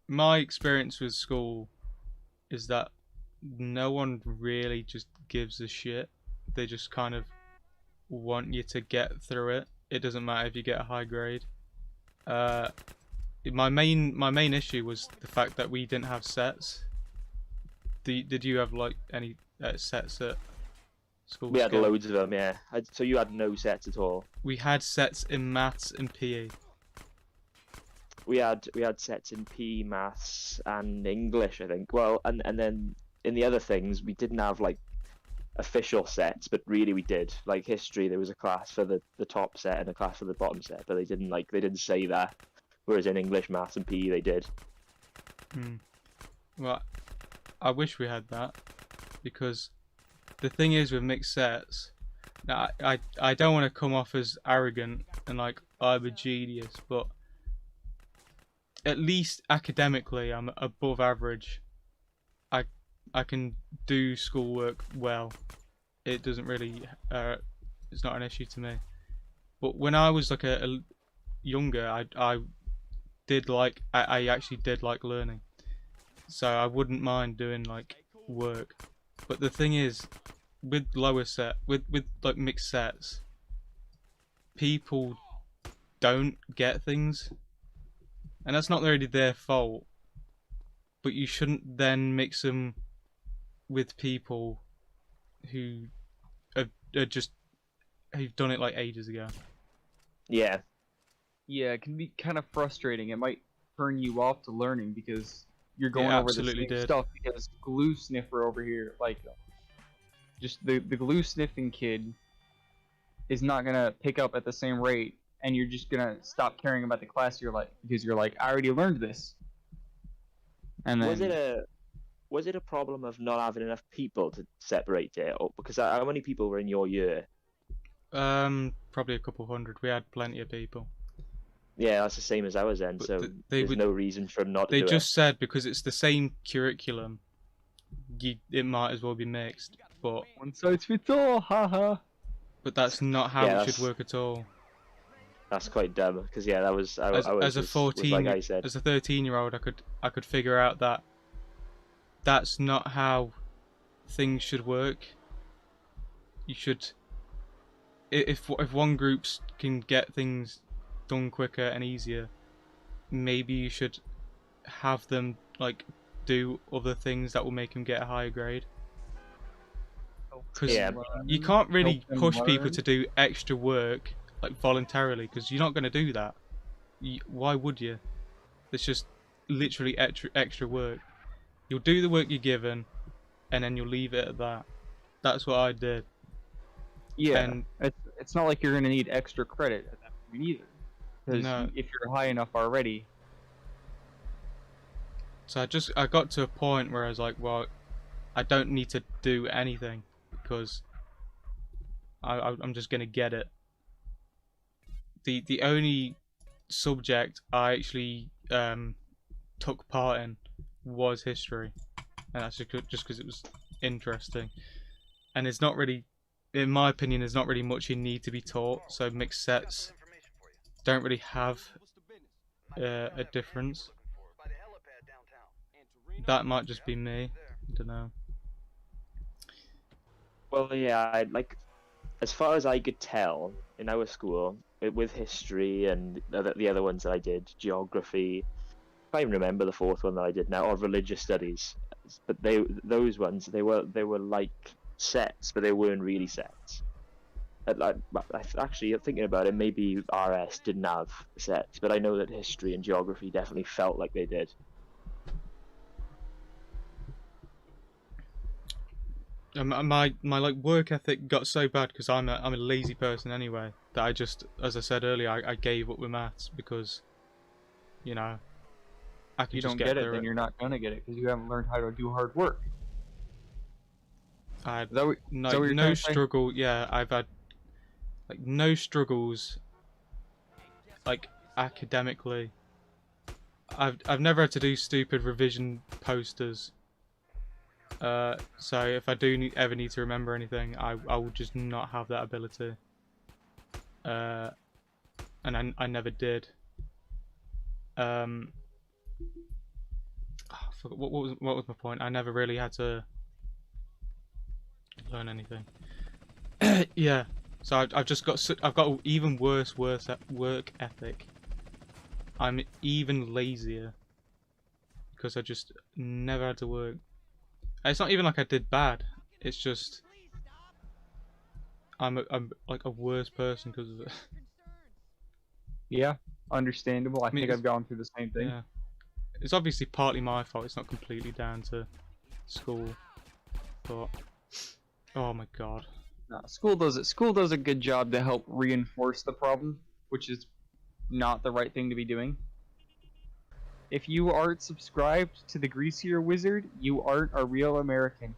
my experience with school is that no one really just gives a shit. They just kind of want you to get through it. It doesn't matter if you get a high grade. Uh, my main issue was the fact that we didn't have sets. Did you have like any sets at school We had skill? loads of them, yeah. So you had no sets at all. We had sets in maths and PE. We had sets in PE, maths, and English, I think. Well, and then in the other things, we didn't have like official sets, but really we did. Like history, there was a class for the top set and a class for the bottom set, but they didn't say that. Whereas in English, maths, and PE, they did. Hmm. Well, I wish we had that because the thing is with mixed sets. Now, I don't want to come off as arrogant and like I'm a genius, but at least academically I'm above average. I I can do schoolwork well. It doesn't really it's not an issue to me. But when I was like a younger, I actually did like learning, so I wouldn't mind doing like work. But the thing is, with lower set, with like mixed sets, people don't get things, and that's not really their fault. But you shouldn't then mix them with people who are just who've done it like ages ago. Yeah, Yeah, it can be kind of frustrating. It might turn you off to learning because you're It going over the absolutely same did. stuff because glue sniffer over here, like just the glue sniffing kid is not gonna pick up at the same rate and you're just gonna stop caring about the class you're like because you're like, I already learned this. And was it then a problem of not having enough people to separate it, or because how many people were in your year? Probably a couple hundred. We had plenty of people, Yeah, that's the same as ours then. but So they there's would. no reason for them not to They do it. just said because it's the same curriculum, it might as well be mixed. one size fits all, haha. But that's not how Yeah, it should work at all. that's quite dumb. Because yeah, that was I, As I as a was like 14 I said. as a 13-year-old, I could figure out that that's not how things should work. You should if one group can get things done quicker and easier, maybe you should have them like do other things that will make them get a higher grade. Because Yeah. you can't really Help them push people learn. to do extra work like voluntarily because you're not going to do that. Why would you? It's just literally extra work. You'll do the work you're given, and then you'll leave it at that. That's what I did. Yeah, And it's not like you're gonna need extra credit at that point either. Because no, if you're high enough already, so I got to a point where I was like, well, I don't need to do anything because I'm just gonna get it. The only subject I actually took part in was history, and that's just because it was interesting. And it's not really, in my opinion, there's not really much you need to be taught. So mixed sets don't really have a difference. That might just be me. I don't know. Well, yeah, as far as I could tell in our school, with history and the other ones that I did, geography. I can't even remember the fourth one that I did now, or religious studies. But those ones they were like sets, but they weren't really sets. Actually, thinking about it, maybe RS didn't have sets, but I know that history and geography definitely felt like they did. My like work ethic got so bad because I'm a lazy person anyway that I just, as I said earlier, I gave up with maths because you know I if can you just don't get get it, through then it. you're not gonna get it because you haven't learned how to do hard work. I had Is that what, is no that what you're no trying to say? struggle. Yeah, I've had like no struggles like academically. I've never had to do stupid revision posters. So if I do ever need to remember anything, I will just not have that ability. Uh, and I never did. Um, I forgot, what was my point? I never really had to learn anything. Yeah. So I've just got I've got an even worse work ethic. I'm even lazier because I just never had to work. It's not even like I did bad. It's just I'm like a worse person because of it. Yeah, understandable. I mean, think it's- I've gone through the same thing. Yeah. It's obviously partly my fault. It's not completely down to school, but oh my god. No, school does a good job to help reinforce the problem, which is not the right thing to be doing. If you aren't subscribed to the Greasier Wizard, you aren't a real American.